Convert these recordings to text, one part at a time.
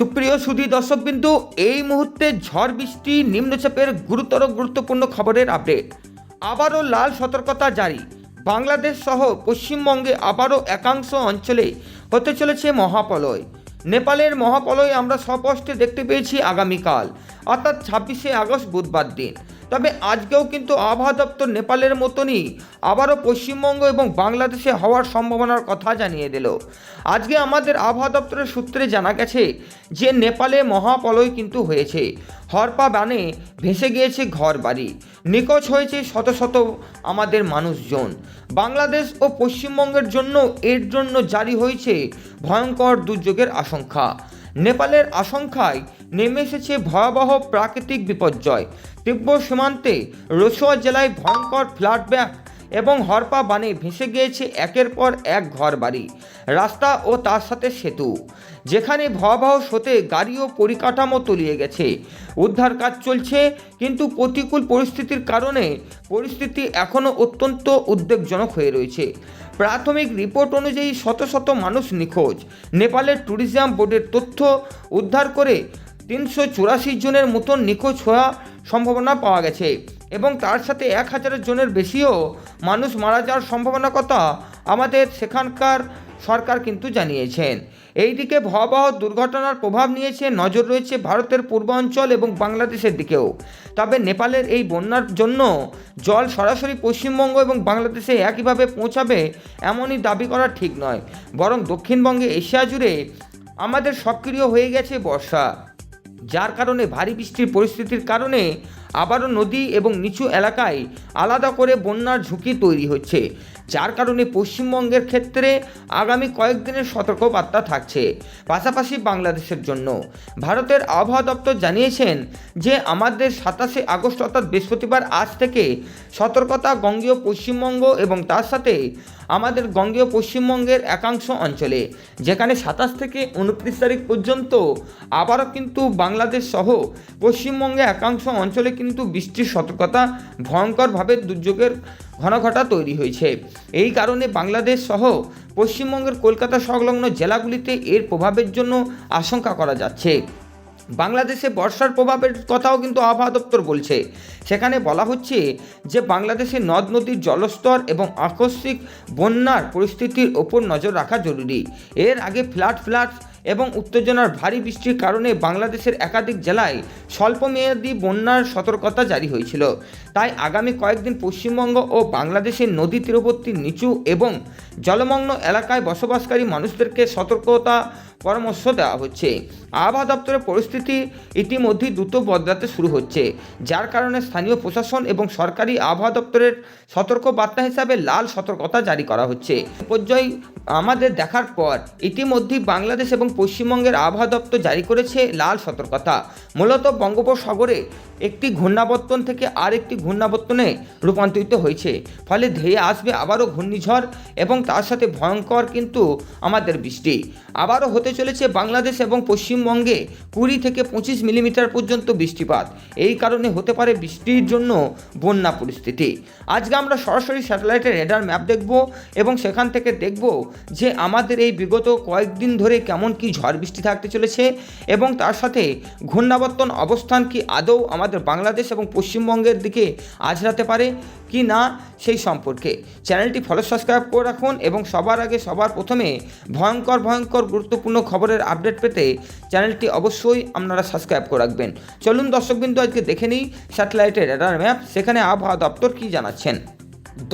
সুপ্রিয় সুধী দর্শকবিন্দু, এই মুহূর্তে ঝড় বৃষ্টি নিম্নচাপের গুরুত্বপূর্ণ খবরের আপডেট। আবারও লাল সতর্কতা জারি। বাংলাদেশ সহ পশ্চিমবঙ্গে আবারও একাংশ অঞ্চলে হতে চলেছে মহাপ্রলয়। নেপালের মহাপ্রলয় আমরা স্পষ্টে দেখতে পেয়েছি আগামীকাল, অর্থাৎ 26শে আগস্ট বুধবার দিন। তবে আজকেও কিন্তু আবহাওয়া দপ্তর নেপালের মতনই আবারও পশ্চিমবঙ্গ এবং বাংলাদেশে হওয়ার সম্ভাবনার কথা জানিয়ে দিল। আজকে আমাদের আবহাওয়া দপ্তরের সূত্রে জানা গেছে যে নেপালে মহাপ্রলয় কিন্তু হয়েছে। হরপা বানে ভেসে গিয়েছে ঘর বাড়ি, নিখোঁজ হয়েছে শত শত আমাদের মানুষজন। বাংলাদেশ ও পশ্চিমবঙ্গের জন্য এর জন্য জারি হয়েছে ভয়ঙ্কর দুর্যোগের আশঙ্কা। নেপালের আশঙ্কায় নেমে এসেছে ভয়াবহ প্রাকৃতিক বিপর্যয়। তিব্বত সীমান্তে রসুয়া জেলায় ভয়ঙ্কর ফ্লাডব্যাক এবং হরপা বানে ভেসে গিয়েছে একের পর এক ঘর বাড়ি, রাস্তা ও তার সাথে সেতু, যেখানে ভয়াবহ স্রোতে গাড়ি ও পরিকাঠামো তলিয়ে গেছে। উদ্ধার কাজ চলছে, কিন্তু প্রতিকূল পরিস্থিতির কারণে পরিস্থিতি এখনও অত্যন্ত উদ্বেগজনক হয়ে রয়েছে। প্রাথমিক রিপোর্ট অনুযায়ী শত শত মানুষ নিখোঁজ। নেপালের ট্যুরিজম বোর্ডের তথ্য উদ্ধার করে 384 জনের মতন নিখোঁজ হওয়ার সম্ভাবনা পাওয়া গেছে এবং তার সাথে 1000 জনের বেশিও মানুষ মারা যাওয়ার সম্ভাবনার কথা আমাদের সেখানকার সরকার কিন্তু জানিয়েছেন। এইদিকে ভয়াবহ দুর্ঘটনার প্রভাব নিয়েছে, নজর রয়েছে ভারতের পূর্বাঞ্চল এবং বাংলাদেশের দিকেও। তবে নেপালের এই বন্যার জন্য জল সরাসরি পশ্চিমবঙ্গ এবং বাংলাদেশে একইভাবে পৌঁছাবে এমনই দাবি করা ঠিক নয়, বরং দক্ষিণবঙ্গে এশিয়া জুড়ে আমাদের সক্রিয় হয়ে গেছে বর্ষা, যার কারণে ভারী বৃষ্টির পরিস্থিতির কারণে আবারও নদী এবং নিচু এলাকায় আলাদা করে বন্যার ঝুঁকি তৈরি হচ্ছে, যার কারণে পশ্চিমবঙ্গের ক্ষেত্রে আগামী কয়েকদিনের সতর্কবার্তা থাকছে। পাশাপাশি বাংলাদেশের জন্য ভারতের আবহাওয়া দপ্তর জানিয়েছেন যে আমাদের 27শে আগস্ট অর্থাৎ বৃহস্পতিবার আজ থেকে সতর্কতা গঙ্গীয় পশ্চিমবঙ্গ এবং তার সাথে আমাদের গঙ্গীয় পশ্চিমবঙ্গের একাংশ অঞ্চলে, যেখানে 27 থেকে 29 তারিখ পর্যন্ত আবারও কিন্তু বাংলাদেশ সহ পশ্চিমবঙ্গে একাংশ অঞ্চলে কিন্তু বৃষ্টির সতর্কতা ভয়ঙ্করভাবে দুর্যোগের ঘনঘটা তৈরি হয়েছে। এই কারণে বাংলাদেশ সহ পশ্চিমবঙ্গের কলকাতা সংলগ্ন জেলাগুলিতে এর প্রভাবের জন্য আশঙ্কা করা যাচ্ছে। বাংলাদেশে বর্ষার প্রভাবের কথাও কিন্তু আবহাওয়া দপ্তর বলছে। সেখানে বলা হচ্ছে যে বাংলাদেশে নদ নদীর জলস্তর এবং আকস্মিক বন্যার পরিস্থিতির ওপর নজর রাখা জরুরি। এর আগে ফ্লাড এবং উত্তেজনার ভারী বৃষ্টির কারণে বাংলাদেশের একাধিক জেলায় স্বল্পমেয়াদী বন্যার সতর্কতা জারি হয়েছিল। তাই আগামী কয়েকদিন পশ্চিমবঙ্গ ও বাংলাদেশের নদী তীরবর্তী নিচু এবং জলমগ্ন এলাকায় বসবাসকারী মানুষদেরকে সতর্কতা পরামর্শ দেওয়া হচ্ছে। আবহাওয়া দপ্তরের পরিস্থিতি ইতিমধ্যেই দ্রুত বদলাতে শুরু হচ্ছে, যার কারণে স্থানীয় প্রশাসন এবং সরকারি আবহাওয়া দপ্তরের সতর্ক বার্তা হিসাবে লাল সতর্কতা জারি করা হচ্ছে। বিপর্যয় আমাদের দেখার পর ইতিমধ্যেই বাংলাদেশ এবং পশ্চিমবঙ্গের আবহাওয়া দপ্তর জারি করেছে লাল সতর্কতা। মূলত বঙ্গোপসাগরে একটি ঘূর্ণাবর্তন থেকে আরেকটি ঘূর্ণাবর্তনে রূপান্তরিত হয়েছে, ফলে ধেয়ে আসবে আবারও ঘূর্ণিঝড় এবং তার সাথে ভয়ঙ্কর কিন্তু আমাদের বৃষ্টি। আবারও হতে চলেছে বাংলাদেশ এবং পশ্চিমবঙ্গে 20 থেকে 25 মিলিমিটার পর্যন্ত বৃষ্টিপাত। এই কারণে হতে পারে বৃষ্টির জন্য বন্যা পরিস্থিতি। আজকে আমরা সরাসরি স্যাটেলাইটের রেডার ম্যাপ দেখব এবং সেখান থেকে দেখব যে আমাদের এই বিগত কয়েকদিন ধরে কেমন কি ঝড় বৃষ্টি থাকতে চলেছে এবং তার সাথে ঘূর্ণাবর্তন অবস্থান কি আদৌ আমাদের বাংলাদেশ এবং পশ্চিমবঙ্গের দিকে আছড়াতে পারে কি না সেই সম্পর্কে। চ্যানেলটি ফলো সাবস্ক্রাইব করে রাখুন এবং সবার আগে সবার প্রথমে ভয়ঙ্কর গুরুত্বপূর্ণ খবরের আপডেট পেতে চ্যানেলটি অবশ্যই আপনারা সাবস্ক্রাইব করে রাখবেন। চলুন দর্শকবৃন্দ, আজকে দেখে নিই স্যাটেলাইটের রেডার ম্যাপ, সেখানে আবহাওয়া দপ্তর কী জানাচ্ছেন।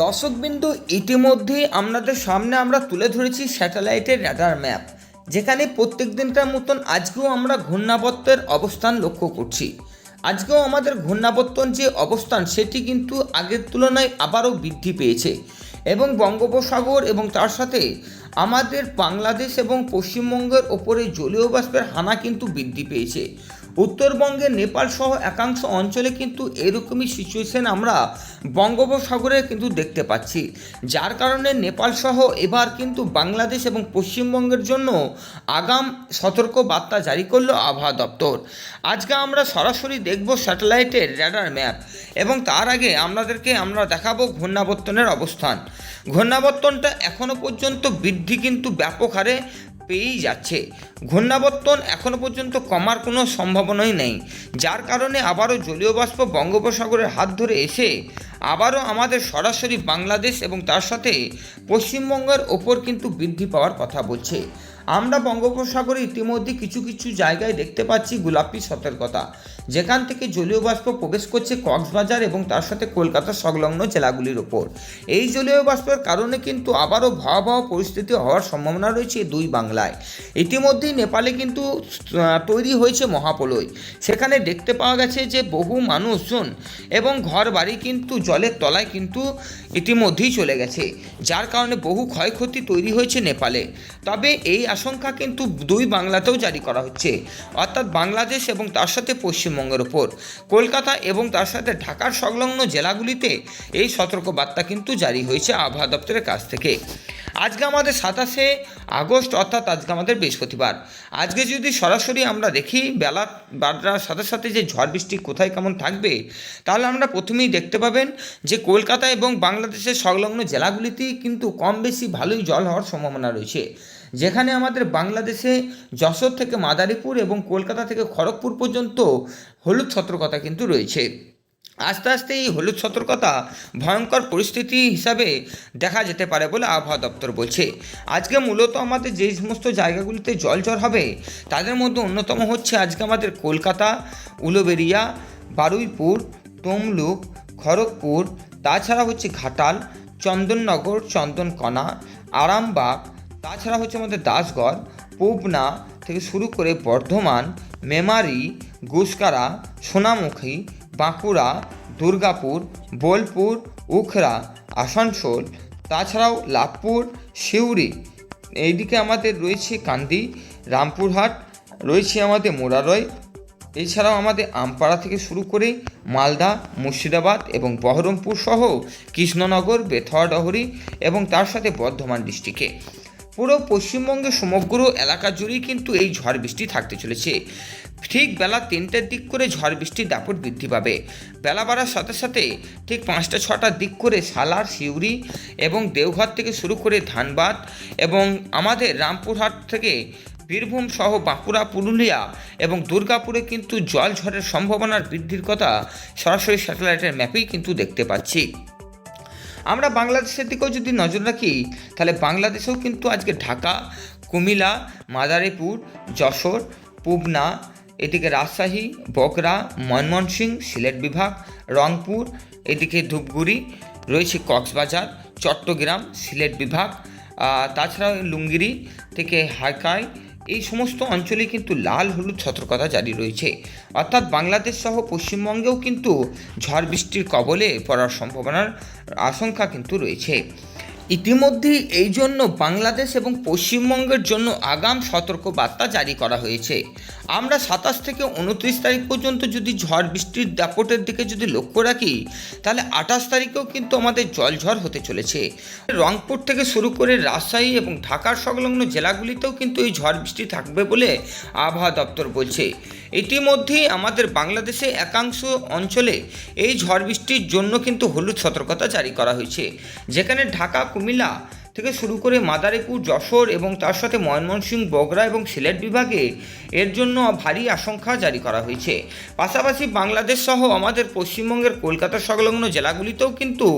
দর্শকবিন্দু, ইতিমধ্যেই আপনাদের সামনে আমরা তুলে ধরেছি স্যাটেলাইটের রেডার ম্যাপ, যেখানে প্রত্যেক দিনকার মতন আজকেও আমরা ঘূর্ণাবর্তের অবস্থান লক্ষ্য করছি। আজকেও আমাদের ঘূর্ণাবর্তন যে অবস্থান সেটি কিন্তু আগের তুলনায় আবারও বৃদ্ধি পেয়েছে এবং বঙ্গোপসাগর এবং তার সাথে আমাদের বাংলাদেশ এবং পশ্চিমবঙ্গের ওপরে জলীয় বাষ্পের হানা কিন্তু বৃদ্ধি পেয়েছে। উত্তরবঙ্গের নেপাল সহ একাংশ অঞ্চলে কিন্তু এরকমই সিচুয়েশন আমরা বঙ্গোপসাগরে কিন্তু দেখতে পাচ্ছি, যার কারণে নেপাল সহ এবার কিন্তু বাংলাদেশ এবং পশ্চিমবঙ্গের জন্য আগাম সতর্ক বার্তা জারি করলো আবহাওয়া দপ্তর। আজকে আমরা সরাসরি দেখব স্যাটেলাইটের রেডার ম্যাপ এবং তার আগে আমরা দেখাবো ঘূর্ণাবর্তনের অবস্থান। ঘূর্ণাবর্তনটা এখনও পর্যন্ত বৃদ্ধি কিন্তু ব্যাপক হারে পেয়েই যাচ্ছে। ঘূর্ণাবর্তন এখনও পর্যন্ত কমার কোনো সম্ভাবনাই নেই, যার কারণে আবারও জলীয় বাষ্প বঙ্গোপসাগরের হাত ধরে এসে আবারও আমাদের সরাসরি বাংলাদেশ এবং তার সাথে পশ্চিমবঙ্গের ওপর কিন্তু বৃদ্ধি পাওয়ার কথা বলছে। আমরা বঙ্গোপসাগরে ইতিমধ্যে কিছু কিছু জায়গায় দেখতে পাচ্ছি গোলাপি সতর্কতা, যেখান থেকে জলীয় বাষ্প প্রবেশ করছে কক্সবাজার এবং তার সাথে কলকাতা সংলগ্ন জেলাগুলির ওপর। এই জলীয় বাষ্পের কারণে কিন্তু আবারও ভয়াবহ পরিস্থিতি হওয়ার সম্ভাবনা রয়েছে দুই বাংলায়। ইতিমধ্যেই নেপালে কিন্তু তৈরি হয়েছে মহাপ্রলয়। সেখানে দেখতে পাওয়া গেছে যে বহু মানুষজন এবং ঘর বাড়ি কিন্তু জলের তলায় কিন্তু ইতিমধ্যেই চলে গেছে, যার কারণে বহু ক্ষয়ক্ষতি তৈরি হয়েছে নেপালে। তবে এই আশঙ্কা কিন্তু দুই বাংলাতেও জারি করা হচ্ছে, অর্থাৎ বাংলাদেশ এবং তার সাথে পশ্চিমবঙ্গের ওপর। কলকাতা এবং তার সাথে ঢাকার সংলগ্ন জেলাগুলিতে এই সতর্কবার্তা কিন্তু জারি হয়েছে আবহাওয়া দপ্তরের কাছ থেকে। আজকে আমাদের 27শে আগস্ট, অর্থাৎ আজকে আমাদের বৃহস্পতিবার। আজকে যদি সরাসরি আমরা দেখি বেলা বাড়ার সাথে সাথে যে ঝড় বৃষ্টি কোথায় কেমন থাকবে, তাহলে আমরা প্রথমেই দেখতে পাবেন যে কলকাতা এবং বাংলাদেশের সংলগ্ন জেলাগুলিতেই কিন্তু কম বেশি ভালোই জল হওয়ার সম্ভাবনা রয়েছে। যেখানে আমাদের বাংলাদেশে যশোর থেকে মাদারীপুর এবং কলকাতা থেকে খড়গপুর পর্যন্ত হলুদ সতর্কতা কিন্তু রয়েছে। আস্তে আস্তে এই হলুদ সতর্কতা ভয়ঙ্কর পরিস্থিতি হিসাবে দেখা যেতে পারে বলে আবহাওয়া দপ্তর বলছে। আজকে মূলত আমাদের যে সমস্ত জায়গাগুলিতে জলঝড় হবে তাদের মধ্যে অন্যতম হচ্ছে আজকে আমাদের কলকাতা, উলুবেড়িয়া, বারুইপুর, তমলুক, খড়গপুর, তাছাড়া হচ্ছে ঘাটাল, চন্দননগর, চন্দনকোনা, আরামবাগ, তাছাড়া হচ্ছে আমাদের দাসগড়, পাবনা থেকে শুরু করে বর্ধমান, মেমারি, গুসকারা, সোনামুখী, বাঁকুড়া, দুর্গাপুর, বোলপুর, উখড়া, আসানসোল, তাছাড়াও লাভপুর, সিউড়ি, এইদিকে আমাদের রয়েছে কান্দি, রামপুরহাট, রয়েছে আমাদের মোরারয়, এছাড়াও আমাদের আমপাড়া থেকে শুরু করে মালদা, মুর্শিদাবাদ এবং বহরমপুর সহ কৃষ্ণনগর, বেথুয়াডহরি এবং তার সাথে বর্ধমান ডিস্ট্রিক্টে পুরো পশ্চিমবঙ্গের সমগ্র এলাকা জুড়েই কিন্তু এই ঝড় বৃষ্টি থাকতে চলেছে। ঠিক বেলা 3টের দিক করে ঝড় বৃষ্টির দাপট বৃদ্ধি পাবে। বেলা বাড়ার সাথে সাথে ঠিক 5টা-6টার দিক করে সালার, সিউড়ি এবং দেওঘর থেকে শুরু করে ধানবাদ এবং আমাদের রামপুরহাট থেকে বীরভূম সহ বাঁকুড়া, পুরুলিয়া এবং দুর্গাপুরে কিন্তু জল ঝড়ের সম্ভাবনার বৃদ্ধির কথা সরাসরি স্যাটেলাইটের ম্যাপেই কিন্তু দেখতে পাচ্ছি। আমরা বাংলাদেশের দিকেও যদি নজর রাখি, তাহলে বাংলাদেশেও কিন্তু আজকে ঢাকা, কুমিল্লা, মাদারীপুর, যশোর, পাবনা, এদিকে রাজশাহী, বগুড়া, ময়মনসিংহ, সিলেট বিভাগ, রংপুর, এদিকে ধূপগুড়ি, রয়েছে কক্সবাজার, চট্টগ্রাম, সিলেট বিভাগ, তাছাড়াও লুঙ্গিরি থেকে হাইকাই, এই সমস্ত অঞ্চলে কিন্তু লাল হলুদ সতর্কতা জারি রয়েছে। অর্থাৎ বাংলাদেশ সহ পশ্চিমবঙ্গেও কিন্তু ঝড় বৃষ্টির কবলে পড়ার সম্ভাবনার আশঙ্কা কিন্তু রয়েছে। ইতিমধ্যেই এই জন্য বাংলাদেশ এবং পশ্চিমবঙ্গের জন্য আগাম সতর্কবার্তা জারি করা হয়েছে। আমরা 27 থেকে 29 তারিখ পর্যন্ত যদি ঝড় বৃষ্টির দাপটের দিকে যদি লক্ষ্য রাখি, তাহলে 28 তারিখেও কিন্তু আমাদের জলঝড় হতে চলেছে। রংপুর থেকে শুরু করে রাজশাহী এবং ঢাকার সংলগ্ন জেলাগুলিতেও কিন্তু এই ঝড় বৃষ্টি থাকবে বলে আবহাওয়া দপ্তর বলছে। ইতিমধ্যেই আমাদের বাংলাদেশে একাংশ অঞ্চলে এই ঝড় বৃষ্টির জন্য কিন্তু হলুদ সতর্কতা জারি করা হয়েছে, যেখানে ঢাকা, কুমিল্লা থেকে শুরু করে মাদারীপুর, যশোর এবং তার সাথে ময়মনসিংহ, বগুড়া এবং সিলেট বিভাগে এর জন্য ভারী আশঙ্কা জারি করা হয়েছে। পাশাপাশি বাংলাদেশ সহ আমাদের পশ্চিমবঙ্গের কলকাতা সংলগ্ন জেলাগুলিতেও কিন্তু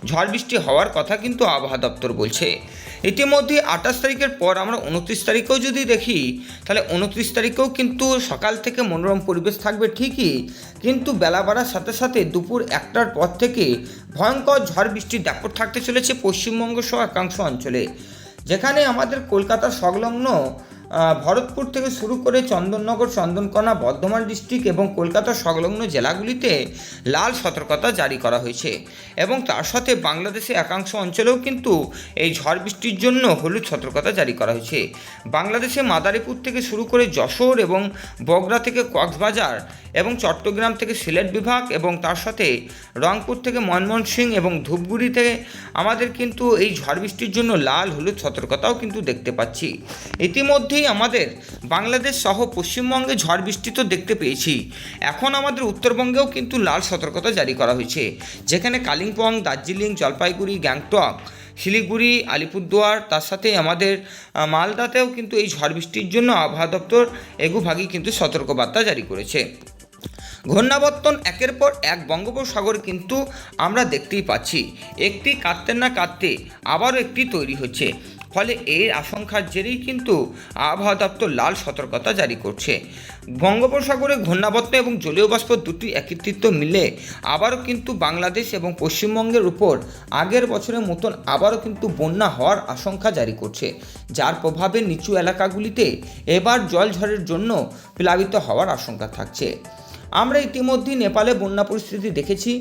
ঝড় বৃষ্টি হওয়ার কথা কিন্তু আবহাওয়া দপ্তর বলছে। ইতিমধ্যে 28 তারিখের পর আমরা 29 তারিখেও যদি দেখি, তাহলে 29 তারিখেও কিন্তু সকাল থেকে মনোরম পরিবেশ থাকবে ঠিকই, কিন্তু বেলা বাড়ার সাথে সাথে দুপুর 1টার পর থেকে ভয়ঙ্কর ঝড় বৃষ্টির দাপট থাকতে চলেছে পশ্চিমবঙ্গ সহ একাংশ অঞ্চলে। যেখানে আমাদের কলকাতা সংলগ্ন ভরতপুর থেকে শুরু করে চন্দননগর, চন্দনকোনা, বর্ধমান ডিস্ট্রিক্ট এবং কলকাতা সংলগ্ন জেলাগুলিতে লাল সতর্কতা জারি করা হয়েছে এবং তার সাথে বাংলাদেশে একাংশ অঞ্চলেও কিন্তু এই ঝড় বৃষ্টির জন্য হলুদ সতর্কতা জারি করা হয়েছে। বাংলাদেশে মাদারীপুর থেকে শুরু করে যশোর এবং বগুড়া থেকে কক্সবাজার এবং চট্টগ্রাম থেকে সিলেট বিভাগ এবং তার সাথে রংপুর থেকে ময়মনসিংহ এবং ধূপগুড়িতে আমাদের কিন্তু এই ঝড় বৃষ্টির জন্য লাল হলুদ সতর্কতাও কিন্তু দেখতে পাচ্ছি। ইতিমধ্যেই আমাদের বাংলাদেশ সহ পশ্চিমবঙ্গে ঝড় বৃষ্টি তো দেখতে পেয়েছি, এখন আমাদের উত্তরবঙ্গেও কিন্তু লাল সতর্কতা জারি করা হয়েছে, যেখানে কালিম্পং, দার্জিলিং, জলপাইগুড়ি, গ্যাংটক শিলিগুড়ি, আলিপুরদুয়ার, তার সাথে আমাদের মালদাতেও কিন্তু এই ঝড় বৃষ্টির জন্য আবহাওয়া দপ্তর এগুভাগি কিন্তু সতর্কবার্তা জারি করেছে। ঘূর্ণাবর্তন একের পর এক বঙ্গোপসাগরে কিন্তু আমরা দেখতেই পাচ্ছি, একটি কাটতে না কাটতে আবারও একটি তৈরি হচ্ছে। ফলে এর আশঙ্কার জেরেই কিন্তু আবহাওয়া দপ্তর লাল সতর্কতা জারি করছে। বঙ্গোপসাগরে ঘূর্ণাবর্ত এবং জলীয় বাষ্প দুটি একত্রিত মিলে আবারও কিন্তু বাংলাদেশ এবং পশ্চিমবঙ্গের উপর আগের বছরের মতন আবারও কিন্তু বন্যা হওয়ার আশঙ্কা জারি করছে, যার প্রভাবে নিচু এলাকাগুলিতে এবার জলঝড়ের জন্য প্লাবিত হওয়ার আশঙ্কা থাকছে। আমরা ইতিমধ্যেই নেপালে বন্যা পরিস্থিতি দেখেছি,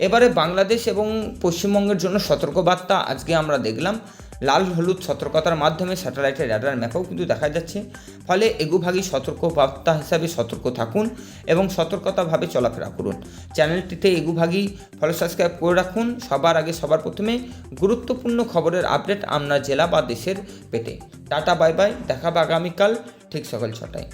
এবারে বাংলাদেশ এবং পশ্চিমবঙ্গের জন্য সতর্কবার্তা আজকে আমরা দেখলাম। লাল হলুদ সতর্কতার মাধ্যমে স্যাটেলাইটের র্যাডার ম্যাপেও কিন্তু দেখা যাচ্ছে। ফলে এগুভাগি সতর্কবার্তা হিসাবে সতর্ক থাকুন এবং সতর্কতাভাবে চলাফেরা করুন। চ্যানেলটিতে এগুভাগি ফলো সাবস্ক্রাইব করে রাখুন, সবার আগে সবার প্রথমে গুরুত্বপূর্ণ খবরের আপডেট আপনার জেলা বা দেশের পেতে। টাটা, বাই বাই, দেখা হবে আগামীকাল ঠিক সকাল 6টায়।